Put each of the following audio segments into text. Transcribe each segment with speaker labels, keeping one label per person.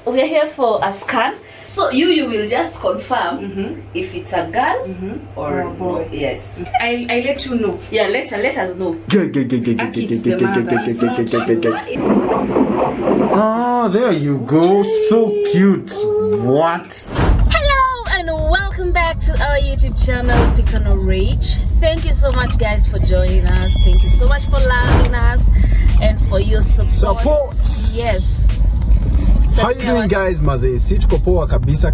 Speaker 1: we are here for a scan. So you will just confirm if it's a girl or a boy. Yes.
Speaker 2: I let you know.
Speaker 1: Yeah, let us know.
Speaker 3: Oh, there you go. So cute. What?
Speaker 1: Hello and welcome back to our YouTube channel, PIKA and RAYCH. Thank you so much, guys, for joining us. Thank you so much for loving us and for your support. Yes.
Speaker 3: How you doing, guys? Maze, sitko poa kabisa.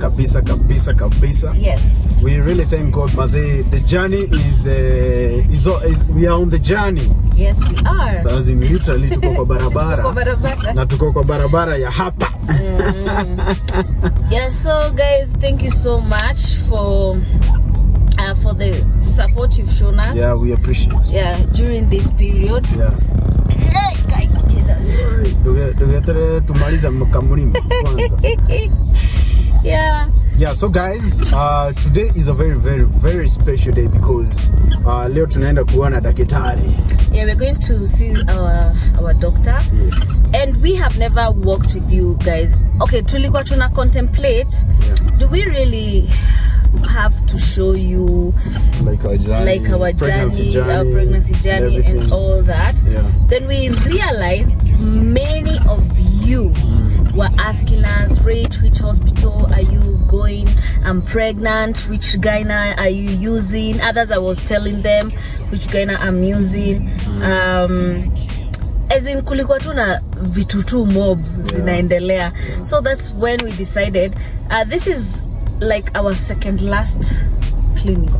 Speaker 3: Yes. We really thank God, Maze. The journey is we are on the journey.
Speaker 1: Yes, we are.
Speaker 3: As in literally tuko kwa barabara. Na tuko kwa barabara ya hapa.
Speaker 1: Yeah, so guys, thank you so much for the support you've shown us.
Speaker 3: Yeah, we appreciate.
Speaker 1: Yeah, during this period.
Speaker 3: Yeah.
Speaker 1: Jesus.
Speaker 3: Yeah, so guys, today is a very special day because leo tunaenda kuona daktari.
Speaker 1: Yeah, we're going to see our doctor.
Speaker 3: Yes.
Speaker 1: And we have never walked with you guys. Okay, tulikuwa tuna contemplate. Yeah. Do we really have to show you
Speaker 3: like our journey,
Speaker 1: our pregnancy journey and all that?
Speaker 3: Yeah. Then
Speaker 1: we realized many of you were asking us, RAYCH, which hospital are you going? I'm pregnant. Which gyna are you using? Others, I was telling them which gyna I'm using. As in kulikuwa tuna vitu tu mob zinaendelea. So that's when we decided this is like our second last clinic.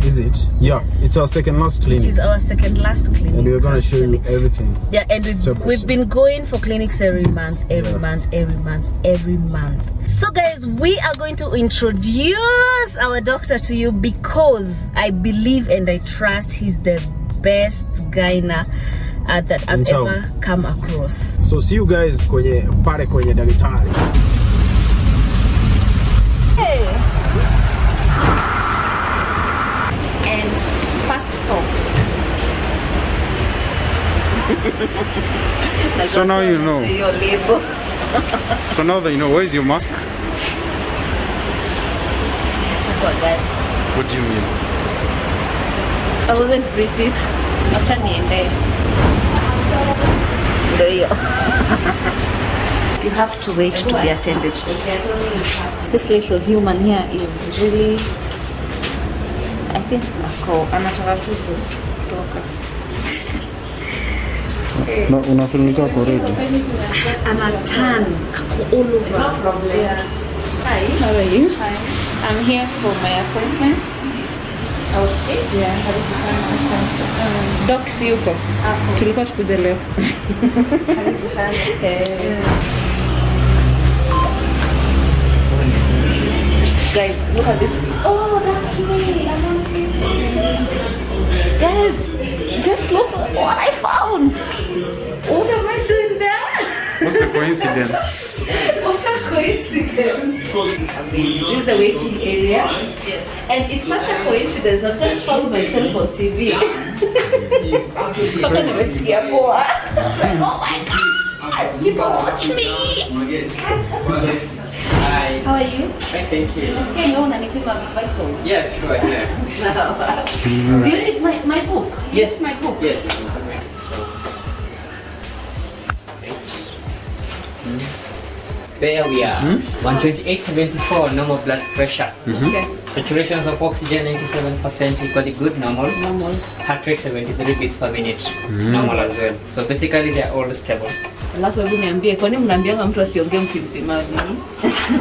Speaker 3: Is it? Yeah, yes. It's our second last clinic.
Speaker 1: It is our second last clinic.
Speaker 3: And we're gonna show you everything.
Speaker 1: Yeah, and we've been going for clinics every month. So guys, we are going to introduce our doctor to you because I believe and I trust he's the best gyna that I've ever come across.
Speaker 3: So see you guys kwenye daktari.
Speaker 1: Hey. And first stop.
Speaker 3: So now you know.
Speaker 1: Your label.
Speaker 3: So now that you know, where's your mask? What do you mean?
Speaker 1: I wasn't breathing. Acha niende. You have to wait to be attended to. This little human here is really, I think, anataka tu kutoka.
Speaker 3: No, unafilmika already.
Speaker 1: Anatan all over.
Speaker 2: Hi, how are you? Hi. I'm here for my appointment. Okay. Yeah, asante. Docs yuko. Tulikuwa tukuja leo.
Speaker 1: Guys, look at this. Oh, that's me. I want you. Guys, just look what I found. What am I doing there?
Speaker 3: What's the coincidence?
Speaker 1: What a coincidence. This is the waiting area. Yes. And it's such a coincidence. I've just found myself on TV. Oh my God. People watch me.
Speaker 4: Hi.
Speaker 1: How are you?
Speaker 4: Hi, thank you.
Speaker 1: Yeah,
Speaker 4: sure, yeah.
Speaker 1: Do you need my book?
Speaker 4: Yes.
Speaker 1: My book.
Speaker 4: Yes. There we are. 128/74, normal blood pressure.
Speaker 1: Okay.
Speaker 4: Saturations of oxygen 97%, equally good, normal. Heart rate 73 beats per minute, normal as well. So basically they are all stable.
Speaker 1: Alafu hebu niambie, kwa nini mnaambianga mtu asiongee mkimpima nini?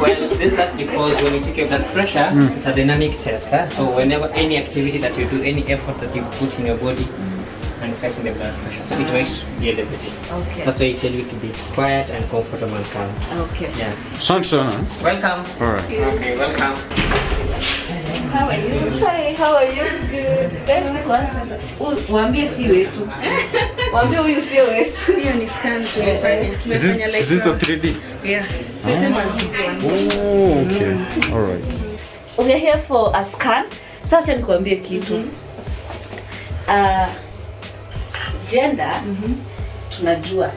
Speaker 4: Well, that's because when you take your blood pressure, it's a dynamic test. So whenever any activity that you do, any effort that you put in your body, manifesting the blood pressure. So it might be elevated.
Speaker 1: Okay.
Speaker 4: That's why I tell you to be quiet and comfortable and calm.
Speaker 1: Okay.
Speaker 4: Yeah.
Speaker 3: Sunshine.
Speaker 4: Welcome.
Speaker 3: All right.
Speaker 4: Okay, welcome.
Speaker 1: How are you? Hi, how are you? Good. Best one. Waambie si wetu. Waambie huyu sio wetu.
Speaker 2: Hiyo ni scan tumefanya. Tumefanya like
Speaker 3: Is this a 3D?
Speaker 2: Yeah. The same as this one.
Speaker 3: Oh, okay. All right.
Speaker 1: We are here for a scan. Sasa nikuambie kitu. Gender tunajua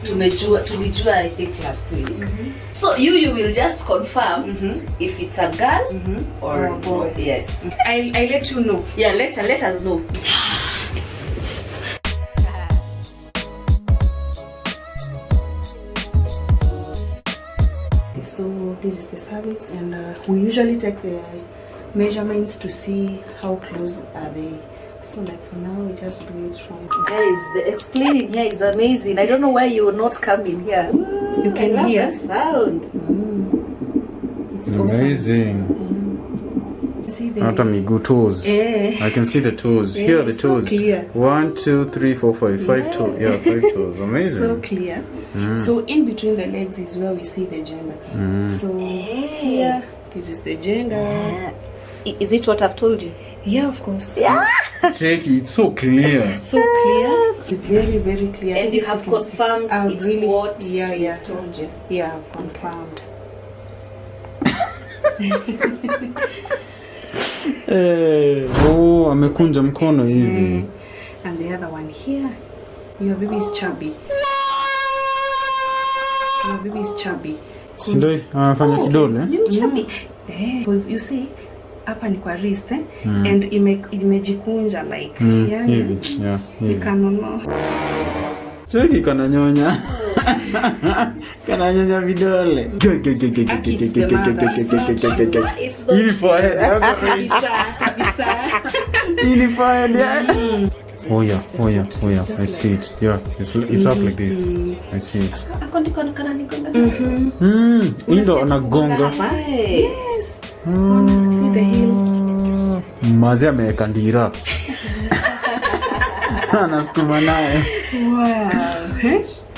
Speaker 1: tulijua I think last week. So you will just confirm if it's a girl or a boy. Yes.
Speaker 2: I let you know.
Speaker 1: Yeah, let us know.
Speaker 2: So this is the cervix, and we usually take the measurements to see how close are they. So like for now, we just do it from.
Speaker 1: Guys, the explaining here is amazing. I don't know why you will not come in here.
Speaker 2: You can hear
Speaker 1: that sound.
Speaker 2: It's
Speaker 3: amazing.
Speaker 2: Awesome. See the
Speaker 3: toes. I can see the toes. Here are the toes.
Speaker 2: So clear.
Speaker 3: 1, 2, 3, 4, 5. 5 toes. Yeah, 5 toes. Amazing.
Speaker 2: So clear. So in between the legs is where we see the gender. So here, this is the gender.
Speaker 1: Is it what I've told you?
Speaker 2: Yeah, of course.
Speaker 1: Yeah.
Speaker 3: Check it. It's so clear.
Speaker 2: So clear. It's very, very clear.
Speaker 1: And you have confirmed it's
Speaker 2: really,
Speaker 1: what
Speaker 2: I've
Speaker 1: told you.
Speaker 2: Yeah, I've confirmed.
Speaker 3: Amekunja mkono hivi.
Speaker 2: And the other one here. Your baby is chubby. Your baby is chubby.
Speaker 3: Sindio anafanya kidole?
Speaker 2: Chubby. Because you see, hapa ni kwa wrist and imejikunja like
Speaker 3: hivi. Yeah.
Speaker 2: Ikanono.
Speaker 3: Cheki kananyonya. Kananyonya vidole. Ili forehead.
Speaker 2: Kabisa.
Speaker 3: Ili forehead. Oh yeah. I see it. Yeah, it's up like this. I see it. Indo anagonga.
Speaker 2: Yes. See the heel.
Speaker 3: Mazi ameweka ndira. Anasukuma naye.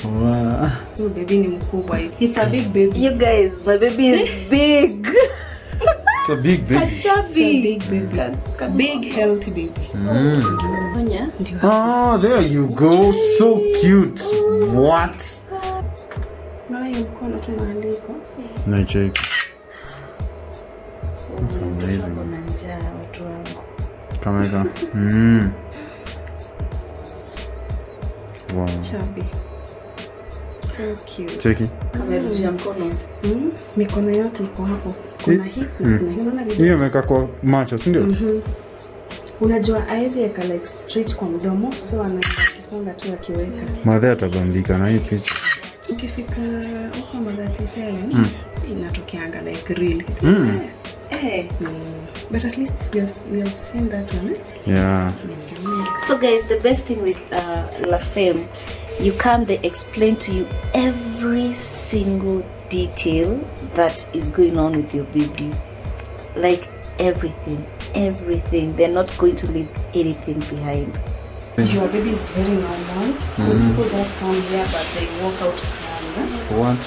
Speaker 3: Wow.
Speaker 2: Oh, baby ni mkubwa. It's a big baby.
Speaker 1: You guys, my baby is big.
Speaker 3: It's a big baby.
Speaker 1: Chubby.
Speaker 2: It's a big baby. Big healthy baby.
Speaker 3: Oh, there you go. So cute. What? No check. That's amazing. Kamera. Wow.
Speaker 2: Chubby. So cute.
Speaker 3: Cheki.
Speaker 1: Kamerujia mkono.
Speaker 2: Mikono yote iko hapo. Kuna hip na kuna hip.
Speaker 3: Hiyo imeka kwa macho, si ndio?
Speaker 2: Unajua haizi eka like straight kwa mdomo, so anakisonga tu akiweka.
Speaker 3: Madhe atabambika na hii picha.
Speaker 2: Ukifika huko Madhati 7 inatokeanga like really. But at least we have seen that one.
Speaker 3: Yeah.
Speaker 1: So guys, the best thing with La Femme, you come, they explain to you every single detail that is going on with your baby. Like everything. They're not going to leave anything behind.
Speaker 2: Your baby is very normal because people just come here but they walk out crying.
Speaker 3: What?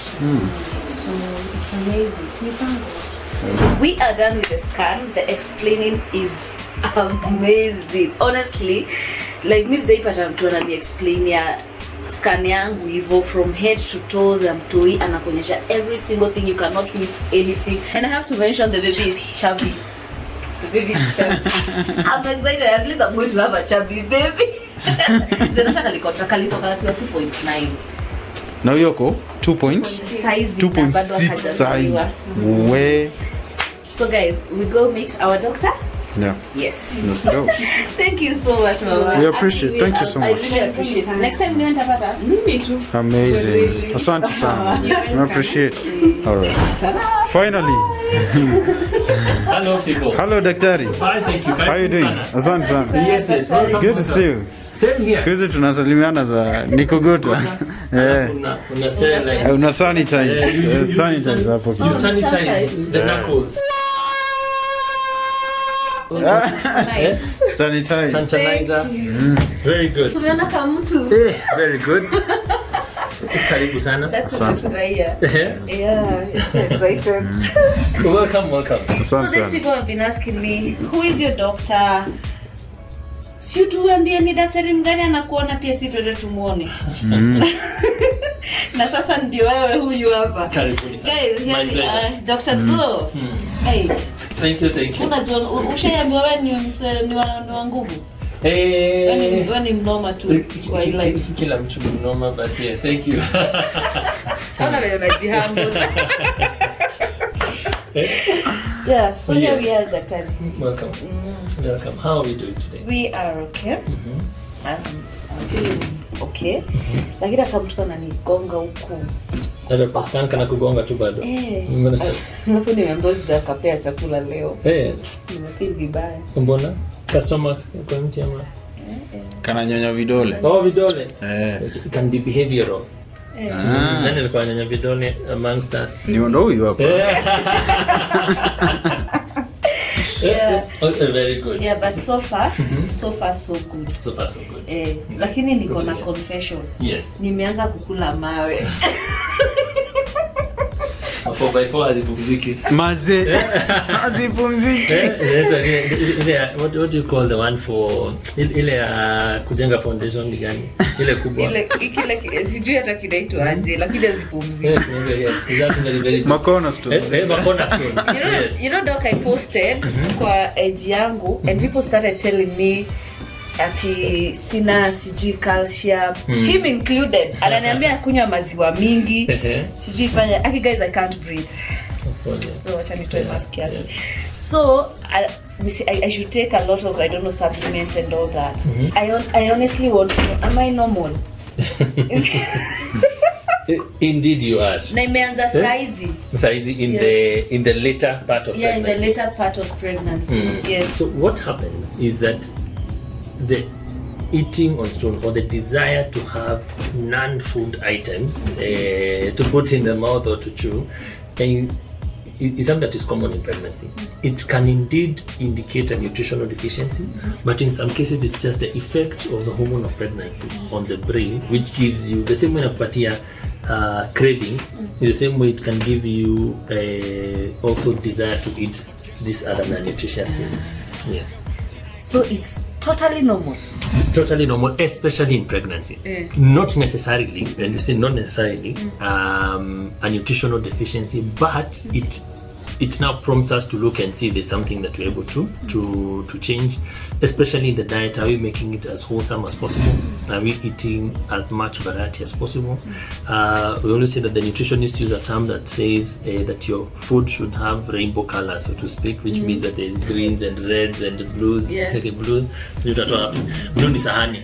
Speaker 2: So it's amazing.
Speaker 1: We are done with the scan. The explaining is amazing. Honestly, like Miss Jaipata mtu anani explain ya scan yangu hivyo from head to toes and mtoi anakuonyesha every single thing, you cannot miss anything. And I have to mention the baby is chubby. The baby is chubby. I'm excited. At least I'm going to have a chubby baby. Zenataka likotoka 2.9.
Speaker 3: Now yoko 2 points.
Speaker 1: Size
Speaker 3: 2.6 size. Where?
Speaker 1: So guys, we go meet our doctor.
Speaker 3: Yeah.
Speaker 1: Yes.
Speaker 3: Let's go.
Speaker 1: Thank you so much, Mama.
Speaker 3: We appreciate. Thank you so much.
Speaker 1: I really appreciate. Next time we want to pata.
Speaker 2: Me too.
Speaker 3: Amazing. Asante sana. We appreciate. All right. Finally.
Speaker 5: Hello, people.
Speaker 3: Hello, Daktari.
Speaker 5: Fine, thank you.
Speaker 3: How are you doing? Asante sana.
Speaker 5: Yes.
Speaker 3: It's good to see you.
Speaker 5: Same here.
Speaker 3: Siku hizi tunasalimiana za nikuguta.
Speaker 5: Una sterilize.
Speaker 3: Una sanitize. Sanitize hapo.
Speaker 5: You sanitize the knuckles.
Speaker 3: Sanitize.
Speaker 5: Sanitizer. Very good.
Speaker 1: Tumeona kama mtu.
Speaker 5: Very good. Karibu sana.
Speaker 1: Yeah, it's excited.
Speaker 5: Welcome.
Speaker 1: So these people have been asking me, who is your doctor? Si tuambie ni daktari mgani anakuona pia si tuende tumuone. Na sasa ndio wewe huyu hapa.
Speaker 5: Karibuni sana.
Speaker 1: Guys, here Dr. Go.
Speaker 5: Hey. Thank you.
Speaker 1: Unajua ushaambiwa wewe ni wa nguvu.
Speaker 2: When mnoma tu kwa ile
Speaker 5: kila mtu mnoma, but yes, thank you.
Speaker 2: Ana wewe unajihambo. Yeah, so here we are, Daktari.
Speaker 5: Welcome. Welcome. How are we doing today?
Speaker 2: We are okay. I'm feeling okay. Lakini kama mtu ananigonga huko.
Speaker 5: Dada Pascal kana kugonga tu bado.
Speaker 2: Napo nimeambiwa sijakapea chakula leo. Nimefeel vibaya.
Speaker 5: Mbona? Customer kwa mti ama?
Speaker 3: Kana nyonya vidole.
Speaker 5: Oh, vidole. It can be behavioral. Nani alikuwa anyonya vidole amongst us?
Speaker 3: Ndio huyu hapa.
Speaker 2: Yeah.
Speaker 5: Very good.
Speaker 2: Yeah, but so far so good.
Speaker 5: So far so good.
Speaker 2: Lakini niko na confession.
Speaker 5: Yes.
Speaker 2: Nimeanza kukula mawe.
Speaker 5: Hapo by 4 hazipumziki.
Speaker 3: Maze. Hazipumziki.
Speaker 5: What do you call the one for ile kujenga foundation ni gani? Ile kubwa.
Speaker 2: Ile sijui hata kidaitwa aje, lakini hazipumziki.
Speaker 5: Yes, exactly, very
Speaker 3: Makona stone.
Speaker 5: Makona stone.
Speaker 2: You know doc, I posted kwa edge yangu and people started telling me ati sina sijui calcium, him included. Ananiambia kunywa maziwa mingi. Sijui fanya. Aki guys, I can't breathe. So wacha nitoe mask yake. So I should take a lot of, I don't know, supplements and all that. I honestly want to know, am I normal?
Speaker 5: Indeed you are.
Speaker 2: Na imeanza saizi.
Speaker 5: Saizi in the later part of pregnancy.
Speaker 2: Yeah, in the later part of pregnancy. Yes.
Speaker 5: So what happens is that the eating on stone, or the desire to have non-food items to put in the mouth or to chew, and is something that is common in pregnancy. It can indeed indicate a nutritional deficiency, but in some cases it's just the effect of the hormone of pregnancy on the brain, which gives you the same way nakupatia cravings, the same way it can give you also desire to eat these other non-nutritious things. Yes.
Speaker 1: So it's totally normal.
Speaker 5: Totally normal, especially in pregnancy. Not necessarily, and you say not necessarily, a nutritional deficiency, but it now prompts us to look and see if there's something that we're able to change, especially in the diet. Are we making it as wholesome as possible? Are we eating as much variety as possible? We always say that the nutritionists use a term that says that your food should have rainbow colors, so to speak, which means that there's greens and reds and blues. Like a blue, blue ni sahani.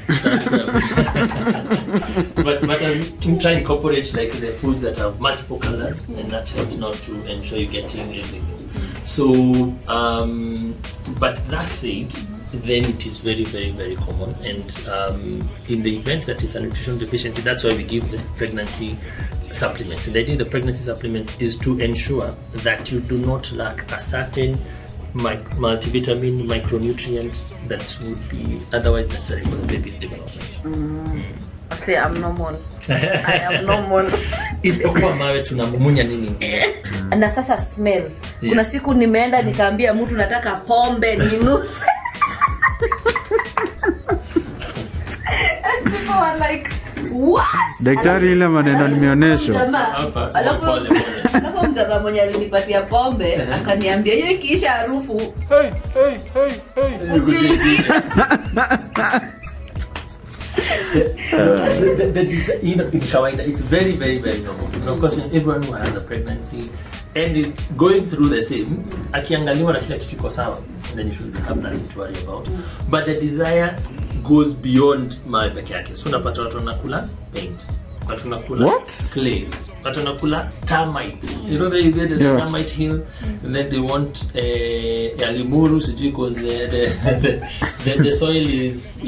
Speaker 5: But I'm trying to incorporate like the foods that have multiple colors, and that helps now to ensure you're getting everything. So, but that said, then it is very, very, very common, and in the event that it's a nutritional deficiency, that's why we give the pregnancy supplements. And the idea of the pregnancy supplements is to ensure that you do not lack a certain multivitamin, micronutrient that would be otherwise necessary for the baby's development.
Speaker 1: I say I'm normal. I am normal.
Speaker 5: Isipokuwa mawe tunamumunya nini ingine.
Speaker 1: Na sasa smell. Kuna siku nimeenda nikaambia mtu nataka pombe ninuse. And people were like, what?
Speaker 3: Daktari ile maneno nimeonyesha.
Speaker 1: Alafu mtaka mwenye alinipatia pombe akaniambia hiyo ikiisha harufu. Hey.
Speaker 5: It's very, very, very normal. And of course, when everyone who has a pregnancy and is going through the same, akiangaliwa na kila kitu iko sawa, then you should have nothing to worry about. But the desire goes beyond mawe peke yake. So unapata watu wanakula paint, watu wanakula clay, watu wanakula termite. You know where you get the termite hill, and then they want limuru sijui because the soil is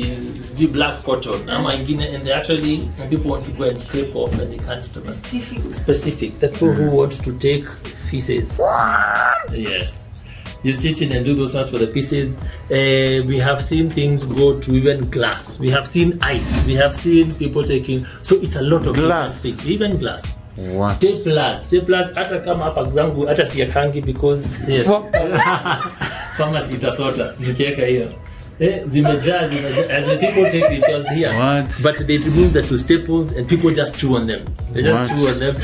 Speaker 5: black cotton. And they actually, when people want to go and scrape off and they can't specific. The people who want to take feces. Yes. You sit in and do those ones for the pieces. We have seen things go to even glass. We have seen ice. We have seen people taking. So it's a lot of glass. Even glass.
Speaker 3: What?
Speaker 5: Staples. Hata kama hapa zangu hata siyakangi because yes. Pharmacy itasota nikiweka hiyo. Zimejaa. And the people take it was here. What? But they remove the two staples and people just chew on them. They just chew on them.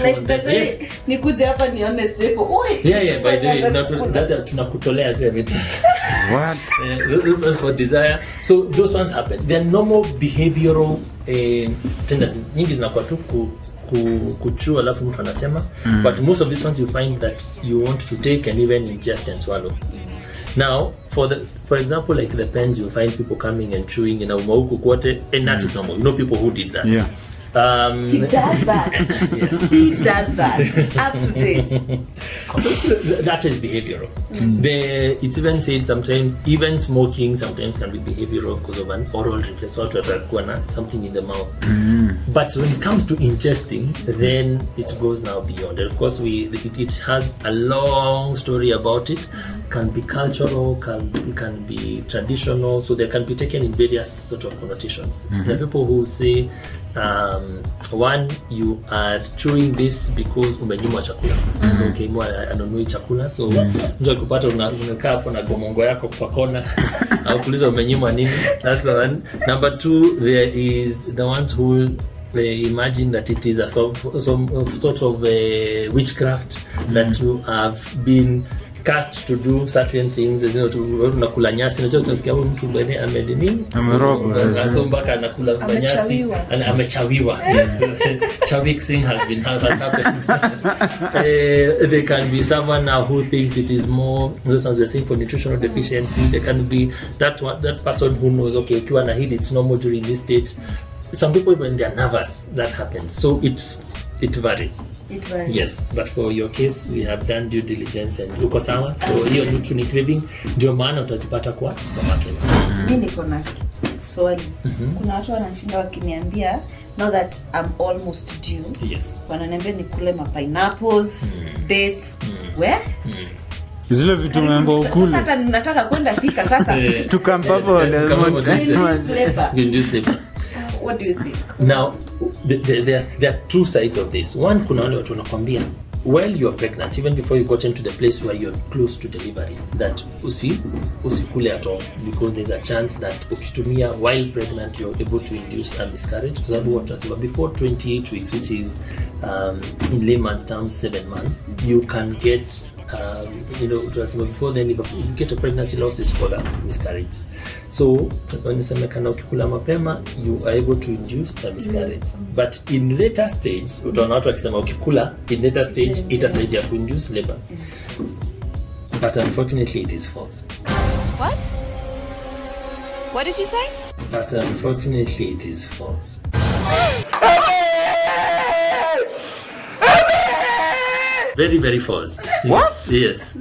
Speaker 1: Yes. Nikuje hapa nione staple.
Speaker 5: Yeah, by the way, tunakutolea zile vitu.
Speaker 3: What?
Speaker 5: Those for desire. So those ones happen. They're normal behavioral tendencies. Nyingi zinakuwa tu kuchua alafu mtu anatema. But most of these ones you find that you want to take and even ingest and swallow. Now, for example, like the pens, you find people coming and chewing in a umauku quote, and that is normal. You know people who did that.
Speaker 3: Yeah.
Speaker 2: He does that.
Speaker 5: Yes.
Speaker 2: He does that. Up to date.
Speaker 5: That is behavioral. It's even said sometimes even smoking sometimes can be behavioral because of an oral reflex or something in the mouth. But when it comes to ingesting, then it goes now beyond. And of course, it has a long story about it. Can be cultural, can be traditional, so they can be taken in various sort of connotations. There are people who say, one, you are chewing this because umenyimwa chakula. So okay, anunui chakula, so mtu akipata unakaa hapo na gomongo yako kwa kona au kuuliza umenyimwa nini. That's the one. Number two, there is the ones who they imagine that it is some sort of witchcraft that you have been cast to do certain things, you know, tunakula nyasi. Unajua tunasikia huyu mtu bwana amedini amerogwa, so mpaka anakula nyasi amechawiwa. Yes. Chawixing has happened. There can be someone now who thinks it is more, those ones we're saying, for nutritional deficiency. There can be that person who knows, okay, ukiwa na hili it's normal during this state. Some people, when they are nervous, that happens. So it varies.
Speaker 2: It varies.
Speaker 5: Yes, but for your case, we have done due diligence and uko sawa. So hiyo nutrient craving ndio maana utazipata kwa supermarket.
Speaker 2: Mimi niko na swali. Kuna watu wanashinda wakiniambia now that I'm almost due.
Speaker 5: Yes.
Speaker 2: Wananiambia nikule ma pineapples, dates. Where?
Speaker 3: Zile vitu mambo ukule.
Speaker 2: Sasa nataka kwenda pika sasa.
Speaker 3: Tukampapo
Speaker 5: ndio.
Speaker 2: What do you think?
Speaker 5: Now, there are two sides of this. One, kuna wale watu wanakwambia, while you're pregnant, even before you got into the place where you're close to delivery, that usikule at all, because there's a chance that ukitumia while pregnant you're able to induce a miscarriage. Kwa sababu watu wanasema before 28 weeks, which is in layman's terms 7 months, you can get before then you get a pregnancy loss is called a miscarriage. So wanasemekana ukikula mapema you are able to induce a miscarriage. But in later stage, utaona watu wakisema ukikula in later stage itasaidia ku induce labor. But unfortunately it is false.
Speaker 6: What did you say?
Speaker 5: But unfortunately it is false. Very, very false.
Speaker 3: What?
Speaker 5: Yes.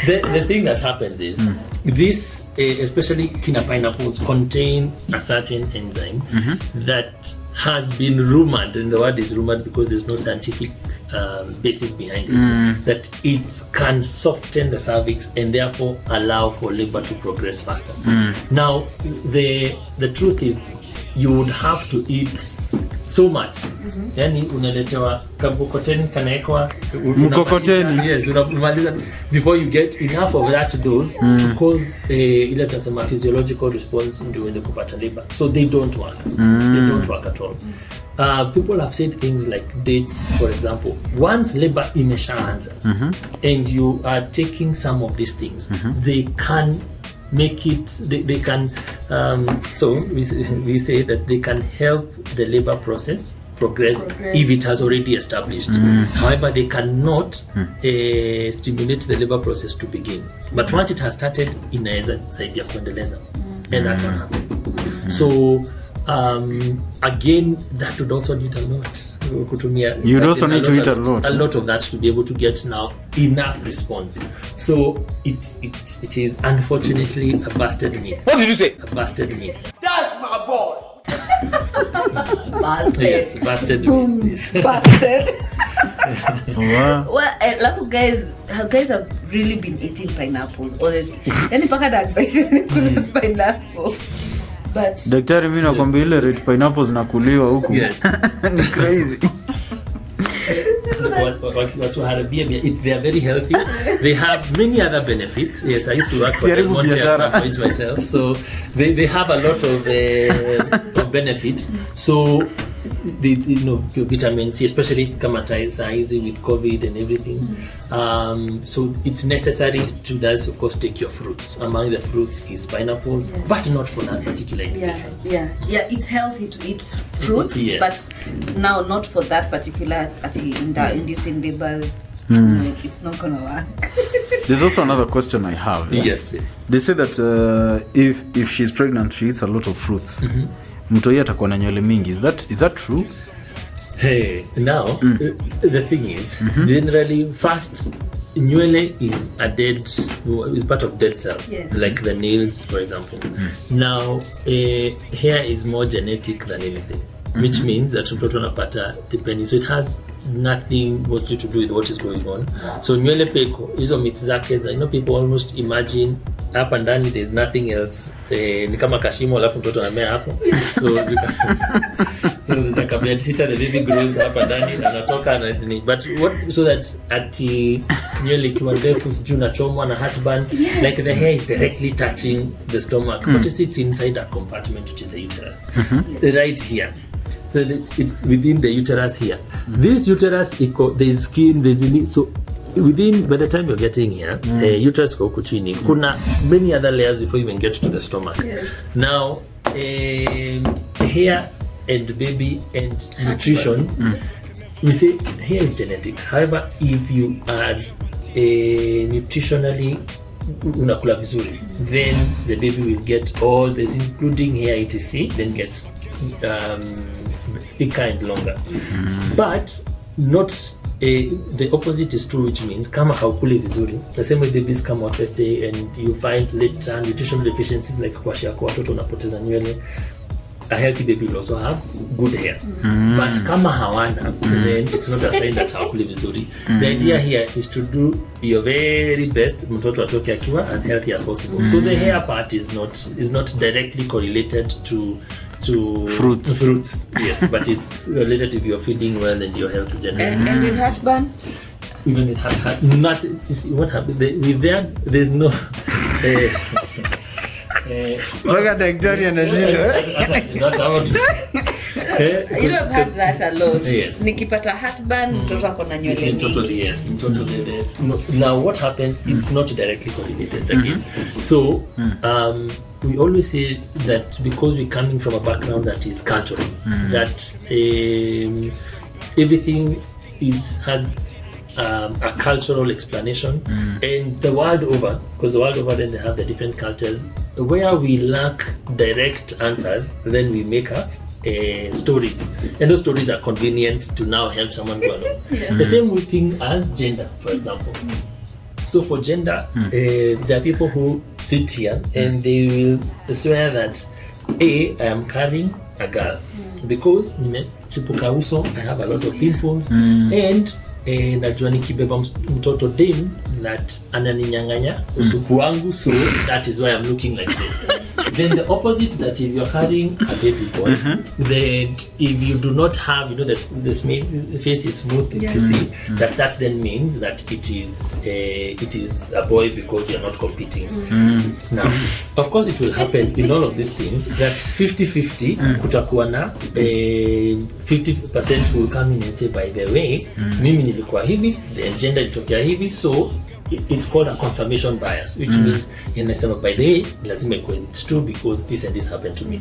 Speaker 5: The thing that happens is this, especially kina pineapples, contain a certain enzyme that has been rumored, and the word is rumored because there's no scientific basis behind it, that it can soften the cervix and therefore allow for labor to progress faster. Now, the truth is, you would have to eat so much. Yani unaletewa kabukoteni kanaekwa
Speaker 3: mkokoteni.
Speaker 5: Yes, unamaliza before you get enough of that dose to cause ile tunasema physiological response ndio uweze kupata labor. So they don't work. They don't work at all. People have said things like dates, for example. Once labor imeshaanza and you are taking some of these things, they can make it, they can so we say that they can help the labor process progress if it has already established. However, they cannot stimulate the labor process to begin. But once it has started, inaweza saidia kuendeleza, and that one happens. So again, that would also need a lot.
Speaker 3: You'd also need to eat a lot
Speaker 5: of that to be able to get now enough response. So it is unfortunately a busted myth.
Speaker 7: What did you say?
Speaker 5: A busted myth.
Speaker 7: That's my boy.
Speaker 2: Busted.
Speaker 5: Yes, busted myth.
Speaker 2: Busted.
Speaker 3: Wow.
Speaker 2: Well, guys have really been eating pineapples, honestly. Yani paka na advice kula pineapple. But
Speaker 3: daktari, mimi nakwambia ile red pineapples nakuliwa huku.
Speaker 5: Yes.
Speaker 3: Ni crazy.
Speaker 5: They are very healthy. They have many other benefits. Yes, I used to work for Del Monte at some point myself. So they have a lot of benefits. So vitamin C, especially easy with COVID and everything. So it's necessary to thus of course take your fruits. Among the fruits is pineapples, but not for that particular indication.
Speaker 2: Yeah, it's healthy to eat fruits, but now not for that particular inducing labor. It's not gonna work.
Speaker 3: There's also another question I have.
Speaker 5: Yes, please.
Speaker 3: They say that if she's pregnant, she eats a lot of fruits. Mtoi atakuwa na nywele mingi. Is that true?
Speaker 5: Hey, now the thing is, generally first nywele is part of dead cells, like the nails, for example. Now hair is more genetic than anything, which means that mtoto anapata depending, so it has nothing mostly to do with what is going on. So nywele peko hizo myths zake, I know people almost imagine hapa ndani there's nothing else, ni kama kashimo alafu mtoto anamea hapo. So there's like a bed sitter, the baby grows hapa ndani anatoka na nini, but what, so that ati nywele kiwa ndefu sijui nachomwa na heartburn, like the hair is directly touching the stomach, but you see it's inside a compartment which is the uterus, right here. So it's within the uterus here. This uterus, there's skin, there's so within, by the time you're getting here, uterus huku chini, kuna many other layers before you even get to the stomach. Now, hair and baby and nutrition, we say hair is genetic. However, if you are nutritionally unakula vizuri, then the baby will get all this, including hair etc., then gets PIKA and longer. But not the opposite is true, which means kama haukuli vizuri, the same way babies come out, let's say, and you find later nutritional deficiencies like kwashia kwa watoto unapoteza nywele, a healthy baby will also have good hair. But kama hawana, then it's not a sign that haukuli vizuri. The idea here is to do your very best mtoto atoke akiwa as healthy as possible. So the hair part is not directly correlated to fruits, yes, but it's related to your feeding well and your health generally.
Speaker 2: And with heartburn?
Speaker 5: Even with heartburn, what happens with that? There's no.
Speaker 3: Look at the Victorian
Speaker 2: You have had that a lot.
Speaker 5: Yes.
Speaker 2: Nikipata heartburn, mtoto ako na nywele mingi.
Speaker 5: Yes. Now what happens? It's not directly correlated again. So we always say that because we're coming from a background that is cultural, that everything has a cultural explanation, and the world over, because the world over then they have the different cultures, where we lack direct answers, then we make up stories, and those stories are convenient to now help someone go along. The same thing as gender, for example. So for gender, there are people who sit here and they will swear that I am carrying a girl because nimechipuka uso, I have a lot of pimples, and najua nikibeba mtoto dem that ananinyang'anya usuku wangu, so that is why I'm looking like this. Then the opposite, that if you're carrying a baby boy, then if you do not have, the face is smooth to see, that then means that it is a boy because you're not competing. Now, of course, it will happen in all of these things that 50-50 kutakuwa na 50% will come in and say, by the way, mimi nilikuwa hivi, the gender ilitokea hivi, so it's called a confirmation bias, which means inasema by the way lazima ikuwe it's true because this and this happened to me.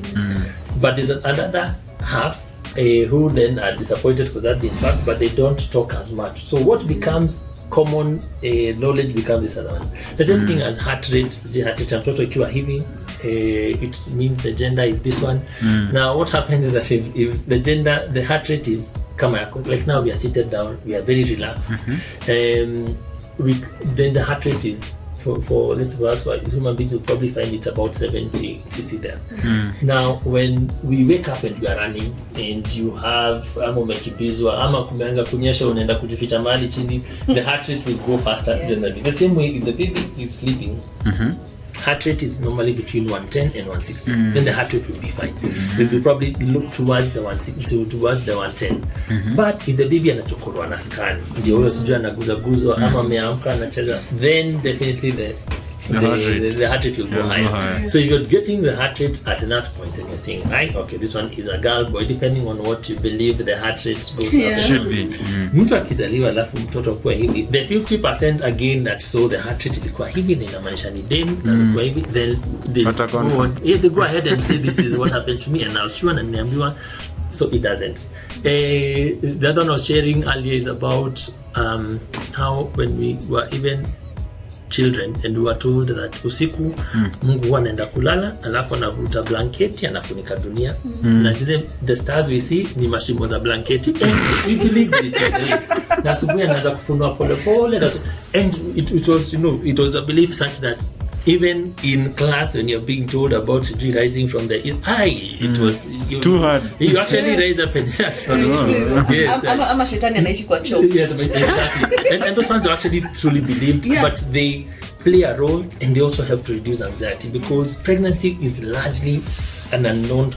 Speaker 5: But there's another half who then are disappointed for that didn't work, but they don't talk as much. So what becomes common knowledge becomes this other one. The same thing as heart rate. Mtoto ikiwa hivi, it means the gender is this one. Now what happens is that if the gender, the heart rate is kama like now we are seated down, we are very relaxed, then the heart rate is for let's say human beings will probably find it's about 70 cc there. Now when we wake up and we are running and you have ama umekimbizwa ama kumeanza kunyesha unaenda kujificha mahali chini, the heart rate will go faster generally. The same way if the baby is sleeping, heart rate is normally between 110 and 160. Then the heart rate will be fine. We will probably look towards the 160 towards the 110. But if the baby anachokorwa na scan, ndio huyo sijui anaguzaguzwa ama ameamka anacheza, then definitely the the heart rate will go higher. So if you're getting the heart rate at that point and you're saying, right, okay, this one is a girl boy, depending on what you believe the heart rate goes up.
Speaker 3: Should be.
Speaker 5: Mtu akizaliwa alafu mtoto kwa hivi, the 50% again that so the heart rate ilikuwa hivi na inamaanisha ni dem na kwa hivi, then they go ahead and say this is what happened to me and now sure na niambiwa. So it doesn't. The other one I was sharing earlier is about how when we were even children and we were told that usiku Mungu huwa anaenda kulala alafu anavuta blanketi anafunika dunia na zile the stars we see ni mashimo za blanketi and we believe it na asubuhi anaanza kufunua pole pole and it was, you know, it was a belief such that even in class when you're being told about rising from the east, it was
Speaker 3: too hard.
Speaker 5: You actually raise up and that's yes.
Speaker 2: Ama shetani anaishi kwa choo.
Speaker 5: Yes, exactly. and those ones are actually truly believed, but they play a role and they also help to reduce anxiety because pregnancy is largely an unknown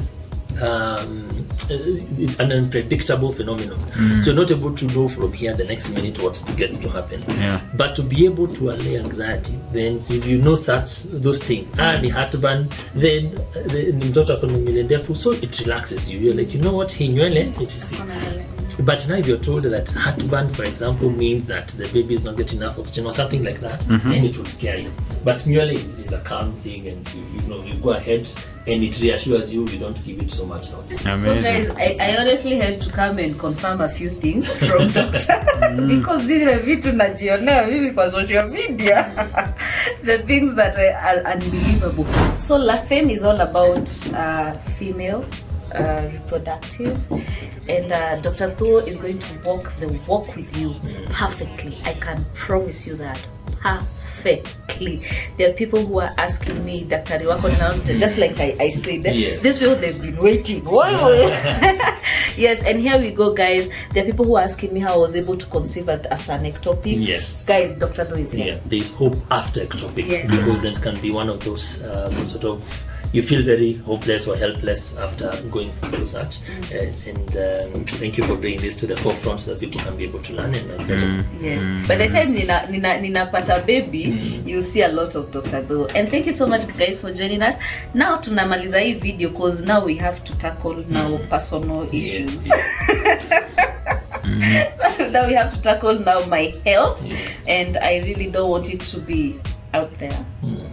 Speaker 5: an unpredictable phenomenon. So you're not able to know from here the next minute what gets to happen. But to be able to allay anxiety, then if you know those things, the heartburn, then so it relaxes you. You're like, you know what, it is. But now if you're told that heartburn, for example, means that the baby is not getting enough oxygen or something like that, then it will scare you. But nywele is a calm thing, and you go ahead and it reassures you. You don't give it so much thought.
Speaker 2: So guys, I honestly had to come and confirm a few things from doctor because zile vitu najionea mimi kwa social media, the things that are unbelievable. So LaFemme is all about female reproductive, and Dr. Thuo is going to walk the walk with you perfectly. I can promise you that perfectly. There are people who are asking me, Dr. Wako, just like I said, this people they've been waiting. Yes, and here we go, guys. There are people who are asking me how I was able to conceive after an ectopic.
Speaker 5: Yes,
Speaker 2: guys, Dr. Thuo is here.
Speaker 5: Yeah, there is hope after ectopic because that can be one of those sort of. You feel very hopeless or helpless after going through such, and thank you for bringing this to the forefront so that people can be able to learn and better.
Speaker 2: Yes. By the time ninapata baby, you'll see a lot of Dr. Thuo. And thank you so much, guys, for joining us. Now tunamaliza hii video because now we have to tackle now personal issues. Now we have to tackle now my health, and I really don't want it to be out there.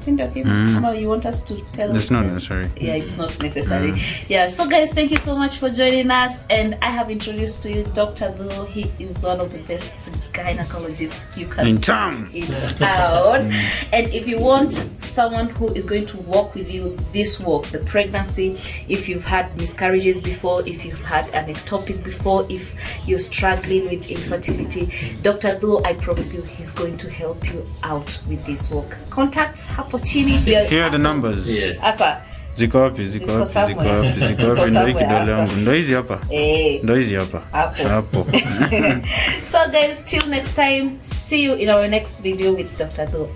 Speaker 2: You want us to tell?
Speaker 3: It's not necessary.
Speaker 2: Yeah, it's not necessary. Yeah, so guys, thank you so much for joining us, and I have introduced to you Dr. Thuo. He is one of the best gynecologists you can
Speaker 3: in town.
Speaker 2: And if you want someone who is going to walk with you this walk, the pregnancy, if you've had miscarriages before, if you've had an ectopic before, if you're struggling with infertility, Dr. Thuo, I promise you, he's going to help you out with this walk. Contacts hapo chini.
Speaker 3: Here are the numbers.
Speaker 5: Yes.
Speaker 2: Hapa.
Speaker 3: Ziko wapi? Ndio kidole yangu. Ndio hizi hapa. Ndio hizi hapa. Hapo.
Speaker 2: So guys, till next time, see you in our next video with Dr. Thuo.